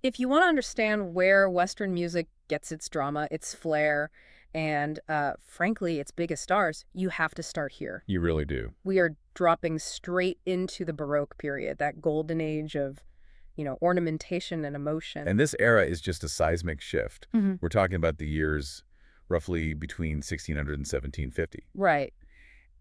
If you want to understand where Western music gets its drama, its flair, and frankly, its biggest stars, you have to start here. You really do. We are dropping straight into the Baroque period, that golden age of, ornamentation and emotion. And this era is just a seismic shift. Mhm. We're talking about the years roughly between 1600 and 1750. Right.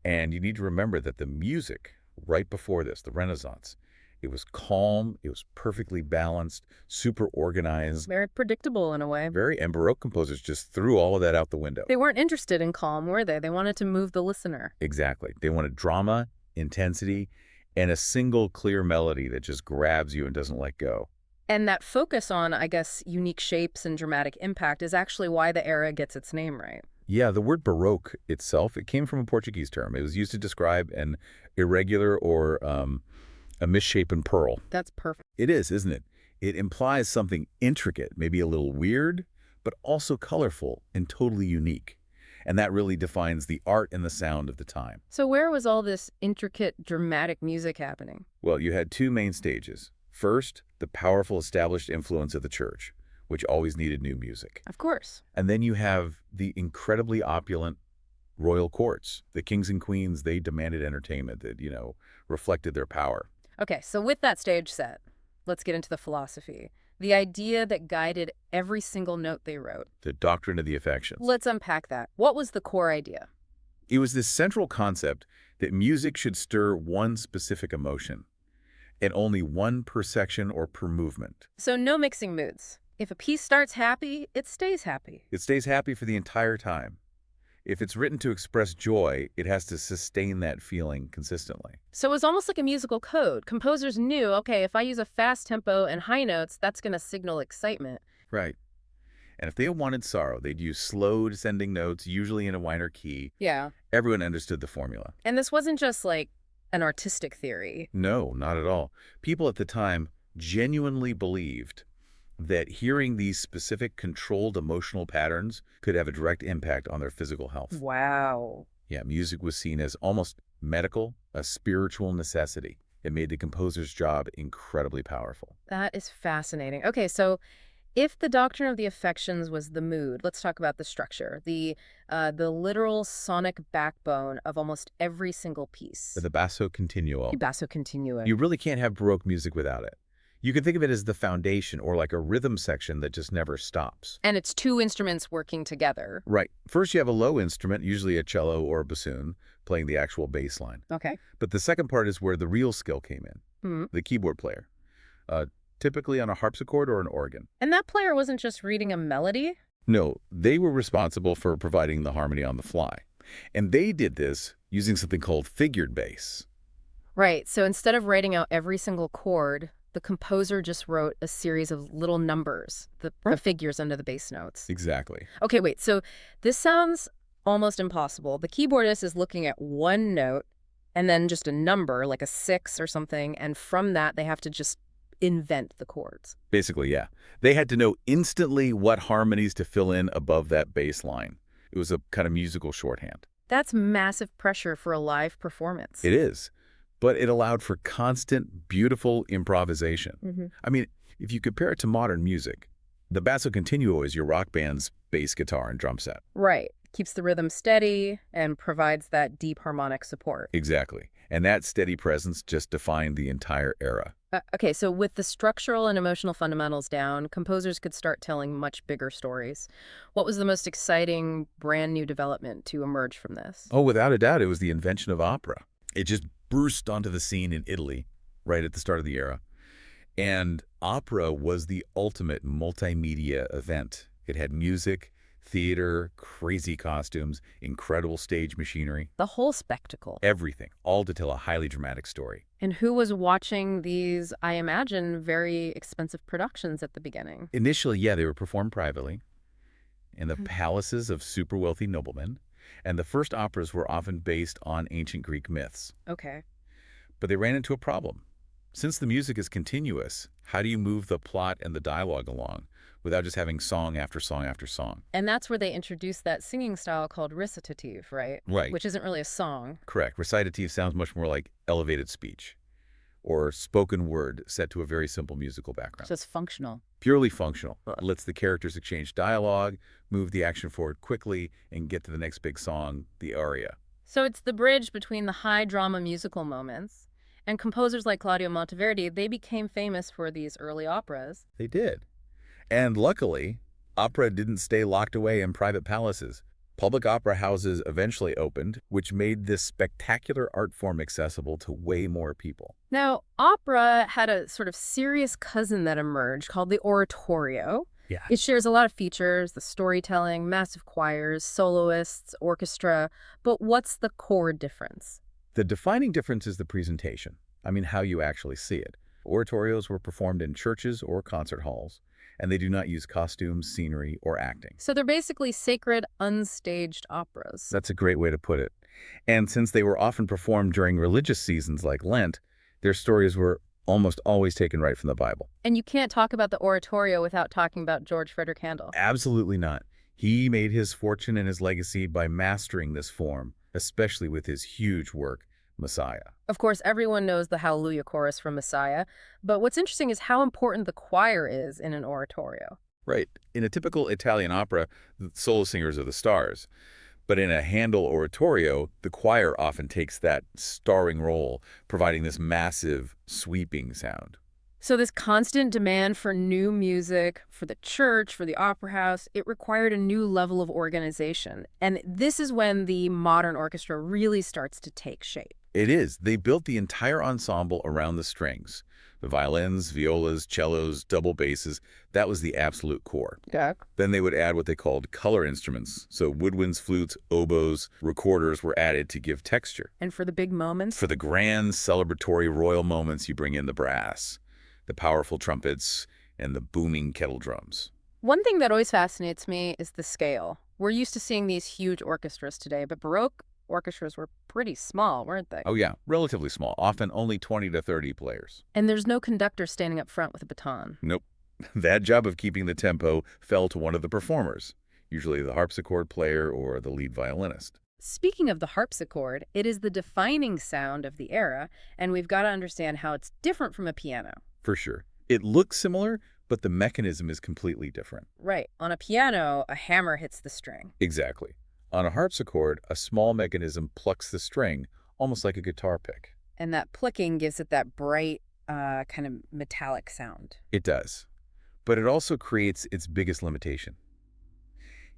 And you need to remember that the music right before this, the Renaissance, it was calm, it was perfectly balanced, super organized, Very predictable in a way. and Baroque composers just threw all of that out the window. They weren't interested in calm, were they? They wanted to move the listener. Exactly. They wanted drama, intensity, and a single clear melody that just grabs you and doesn't let go. And that focus on, I guess, unique shapes and dramatic impact is actually why the era gets its name, right? Yeah, the word Baroque itself, it came from a Portuguese term. It was used to describe an irregular or a misshapen pearl. That's perfect. It is, isn't it? It implies something intricate, maybe a little weird, but also colorful and totally unique. And that really defines the art and the sound of the time. So where was all this intricate, dramatic music happening? Well, you had two main stages. First, the powerful established influence of the church, which always needed new music. Of course. And then you have the incredibly opulent royal courts. The kings and queens, they demanded entertainment that, reflected their power. Okay, so with that stage set, let's get into the philosophy. The idea that guided every single note they wrote. The doctrine of the affections. Let's unpack that. What was the core idea? It was this central concept that music should stir one specific emotion, and only one per section or per movement. So no mixing moods. If a piece starts happy, it stays happy. It stays happy for the entire time. If it's written to express joy, it has to sustain that feeling consistently. So it was almost like a musical code. Composers knew, okay, if I use a fast tempo and high notes, that's going to signal excitement. Right. And if they wanted sorrow, they'd use slow descending notes, usually in a minor key. Yeah. Everyone understood the formula. And this wasn't just like an artistic theory. No, not at all. People at the time genuinely believed that hearing these specific controlled emotional patterns could have a direct impact on their physical health. Wow. Yeah, music was seen as almost medical, a spiritual necessity. It made the composer's job incredibly powerful. That is fascinating. Okay, so if the doctrine of the affections was the mood, let's talk about the structure, the literal sonic backbone of almost every single piece. The basso continuo. Basso continuo. You really can't have Baroque music without it. You can think of it as the foundation or like a rhythm section that just never stops. And it's two instruments working together. Right. First, you have a low instrument, usually a cello or a bassoon, playing the actual bass line. Okay. But the second part is where the real skill came in, the keyboard player, typically on a harpsichord or an organ. And that player wasn't just reading a melody? No, they were responsible for providing the harmony on the fly. And they did this using something called figured bass. Right. So instead of writing out every single chord, the composer just wrote a series of little numbers, the figures under the bass notes. Exactly. Okay, wait. So this sounds almost impossible. The keyboardist is looking at one note and then just a number, like a 6 or something, and from that they have to just invent the chords. Basically, yeah. They had to know instantly what harmonies to fill in above that bass line. It was a kind of musical shorthand. That's massive pressure for a live performance. It is. But it allowed for constant, beautiful improvisation. I mean, if you compare it to modern music, the basso continuo is your rock band's bass guitar and drum set. Right. Keeps the rhythm steady and provides that deep harmonic support. Exactly. And that steady presence just defined the entire era. Okay, so with the structural and emotional fundamentals down, composers could start telling much bigger stories. What was the most exciting, brand new development to emerge from this? Oh, without a doubt, it was the invention of opera. It just burst onto the scene in Italy right at the start of the era. And opera was the ultimate multimedia event. It had music, theater, crazy costumes, incredible stage machinery. The whole spectacle. Everything, all to tell a highly dramatic story. And who was watching these, I imagine, very expensive productions at the beginning? Initially, yeah, they were performed privately in the palaces of super wealthy noblemen. And the first operas were often based on ancient Greek myths. Okay. But they ran into a problem. Since the music is continuous, how do you move the plot and the dialogue along without just having song after song after song? And that's where they introduced that singing style called recitative, right? Right. Which isn't really a song. Correct. Recitative sounds much more like elevated speech or spoken word set to a very simple musical background. So it's functional. Purely functional. Lets the characters exchange dialogue, move the action forward quickly, and get to the next big song, the aria. So it's the bridge between the high drama musical moments. And composers like Claudio Monteverdi, they became famous for these early operas. They did. And luckily, opera didn't stay locked away in private palaces. Public opera houses eventually opened, which made this spectacular art form accessible to way more people. Now, opera had a sort of serious cousin that emerged called the oratorio. Yeah. It shares a lot of features, the storytelling, massive choirs, soloists, orchestra. But what's the core difference? The defining difference is the presentation. I mean, how you actually see it. Oratorios were performed in churches or concert halls, and they do not use costumes, scenery, or acting. So they're basically sacred, unstaged operas. That's a great way to put it. And since they were often performed during religious seasons like Lent, their stories were almost always taken right from the Bible. And you can't talk about the oratorio without talking about George Frederick Handel. Absolutely not. He made his fortune and his legacy by mastering this form, especially with his huge work, Messiah. Of course, everyone knows the Hallelujah chorus from Messiah, but what's interesting is how important the choir is in an oratorio. Right. In a typical Italian opera, the solo singers are the stars. But in a Handel oratorio, the choir often takes that starring role, providing this massive, sweeping sound. So this constant demand for new music, for the church, for the opera house, it required a new level of organization. And this is when the modern orchestra really starts to take shape. It is. They built the entire ensemble around the strings. The violins, violas, cellos, double basses, that was the absolute core. Yeah. Then they would add what they called color instruments. So woodwinds, flutes, oboes, recorders were added to give texture. And for the big moments? For the grand, celebratory royal moments, you bring in the brass, the powerful trumpets, and the booming kettle drums. One thing that always fascinates me is the scale. We're used to seeing these huge orchestras today, but Baroque orchestras were pretty small, weren't they? Oh yeah, relatively small, often only 20 to 30 players. And there's no conductor standing up front with a baton. Nope. That job of keeping the tempo fell to one of the performers, usually the harpsichord player or the lead violinist. Speaking of the harpsichord, it is the defining sound of the era, and we've got to understand how it's different from a piano. For sure. It looks similar, but the mechanism is completely different. Right. On a piano, a hammer hits the string. Exactly. On a harpsichord, a small mechanism plucks the string, almost like a guitar pick. And that plucking gives it that bright, kind of metallic sound. It does. But it also creates its biggest limitation.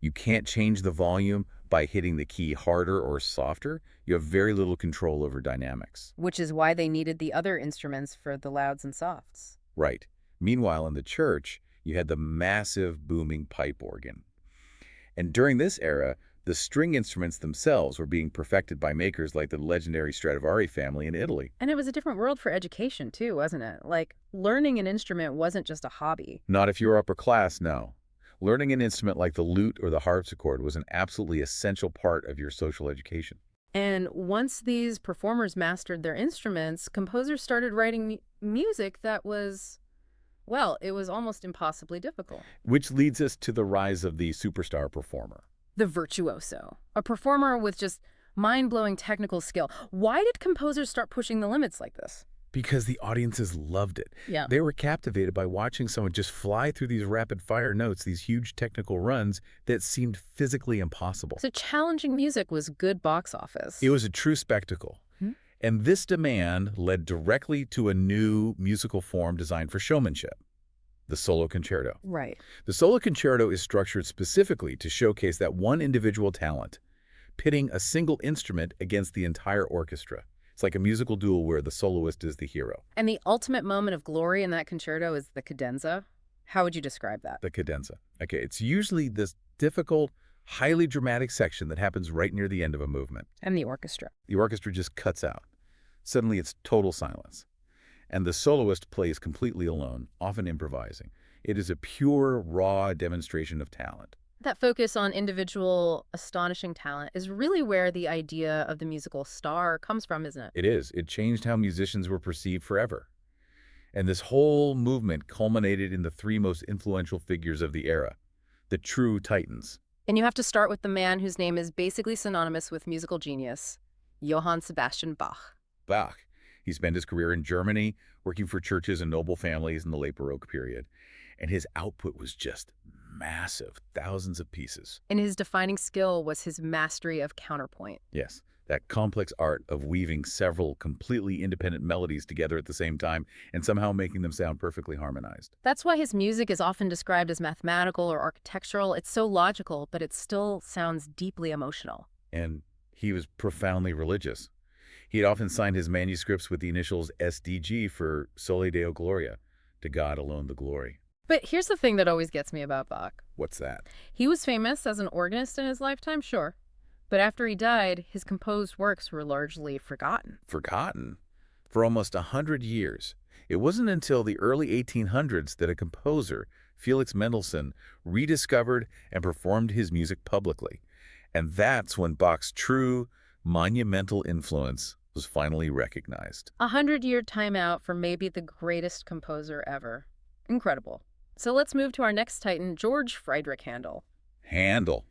You can't change the volume by hitting the key harder or softer. You have very little control over dynamics. Which is why they needed the other instruments for the louds and softs. Right. Meanwhile, in the church, you had the massive booming pipe organ. And during this era, the string instruments themselves were being perfected by makers like the legendary Stradivari family in Italy. And it was a different world for education, too, wasn't it? Like, learning an instrument wasn't just a hobby. Not if you were upper class, no. Learning an instrument like the lute or the harpsichord was an absolutely essential part of your social education. And once these performers mastered their instruments, composers started writing music that was, well, it was almost impossibly difficult. Which leads us to the rise of the superstar performer. The virtuoso, a performer with just mind-blowing technical skill. Why did composers start pushing the limits like this? Because the audiences loved it. Yeah. They were captivated by watching someone just fly through these rapid-fire notes, these huge technical runs that seemed physically impossible. So challenging music was good box office. It was a true spectacle. And this demand led directly to a new musical form designed for showmanship, the solo concerto. Right. The solo concerto is structured specifically to showcase that one individual talent, pitting a single instrument against the entire orchestra. It's like a musical duel where the soloist is the hero. And the ultimate moment of glory in that concerto is the cadenza. How would you describe that? The cadenza. Okay, it's usually this difficult, highly dramatic section that happens right near the end of a movement. And the orchestra. The orchestra just cuts out. Suddenly it's total silence. And the soloist plays completely alone, often improvising. It is a pure, raw demonstration of talent. That focus on individual, astonishing talent is really where the idea of the musical star comes from, isn't it? It is. It changed how musicians were perceived forever. And this whole movement culminated in the three most influential figures of the era, the true titans. And you have to start with the man whose name is basically synonymous with musical genius, Johann Sebastian Bach. Bach. He spent his career in Germany, working for churches and noble families in the late Baroque period. And his output was just massive, thousands of pieces. And his defining skill was his mastery of counterpoint. Yes, that complex art of weaving several completely independent melodies together at the same time and somehow making them sound perfectly harmonized. That's why his music is often described as mathematical or architectural. It's so logical, but it still sounds deeply emotional. And he was profoundly religious. He had often signed his manuscripts with the initials SDG for Soli Deo Gloria, to God alone the glory. But here's the thing that always gets me about Bach. What's that? He was famous as an organist in his lifetime, sure. But after he died, his composed works were largely forgotten. Forgotten? For almost 100 years. It wasn't until the early 1800s that a composer, Felix Mendelssohn, rediscovered and performed his music publicly. And that's when Bach's true, monumental influence was finally recognized. 100-year timeout for maybe the greatest composer ever. Incredible. So let's move to our next titan, George Friedrich Handel. Handel.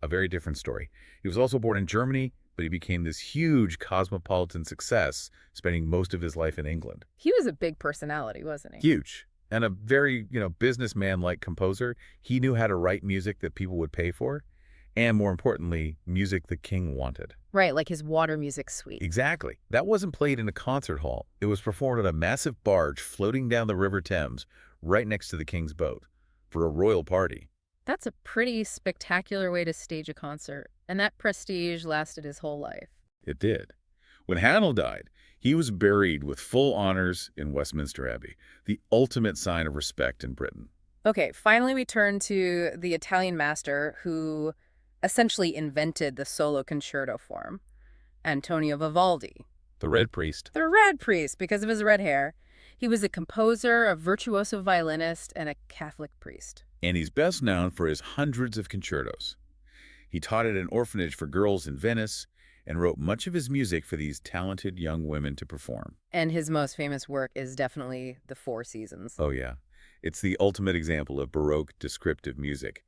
A very different story. He was also born in Germany, but he became this huge cosmopolitan success, spending most of his life in England. He was a big personality, wasn't he? Huge. And a very, businessman-like composer. He knew how to write music that people would pay for, and more importantly, music the king wanted. Right, like his water music suite. Exactly. That wasn't played in a concert hall. It was performed on a massive barge floating down the River Thames, right next to the king's boat, for a royal party. That's a pretty spectacular way to stage a concert, and that prestige lasted his whole life. It did. When Handel died, he was buried with full honors in Westminster Abbey, the ultimate sign of respect in Britain. Okay, finally we turn to the Italian master who essentially invented the solo concerto form, Antonio Vivaldi. The Red Priest. The Red Priest, because of his red hair. He was a composer, a virtuoso violinist, and a Catholic priest. And he's best known for his hundreds of concertos. He taught at an orphanage for girls in Venice and wrote much of his music for these talented young women to perform. And his most famous work is definitely The Four Seasons. Oh, yeah. It's the ultimate example of Baroque descriptive music.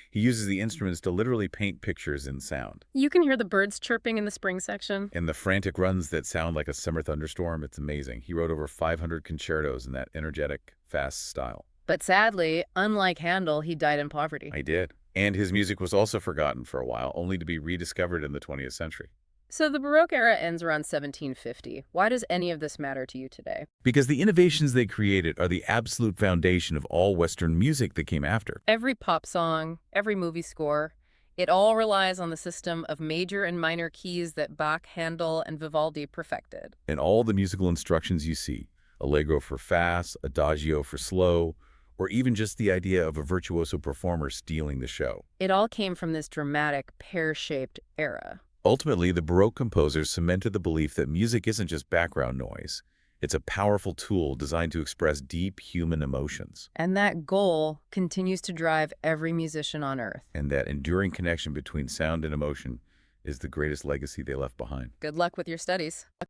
He uses the instruments to literally paint pictures in sound. You can hear the birds chirping in the spring section. And the frantic runs that sound like a summer thunderstorm, it's amazing. He wrote over 500 concertos in that energetic, fast style. But sadly, unlike Handel, he died in poverty. I did. And his music was also forgotten for a while, only to be rediscovered in the 20th century. So the Baroque era ends around 1750. Why does any of this matter to you today? Because the innovations they created are the absolute foundation of all Western music that came after. Every pop song, every movie score, it all relies on the system of major and minor keys that Bach, Handel, and Vivaldi perfected. And all the musical instructions you see, allegro for fast, adagio for slow, or even just the idea of a virtuoso performer stealing the show. It all came from this dramatic, pear-shaped era. Ultimately, the Baroque composers cemented the belief that music isn't just background noise. It's a powerful tool designed to express deep human emotions. And that goal continues to drive every musician on Earth. And that enduring connection between sound and emotion is the greatest legacy they left behind. Good luck with your studies.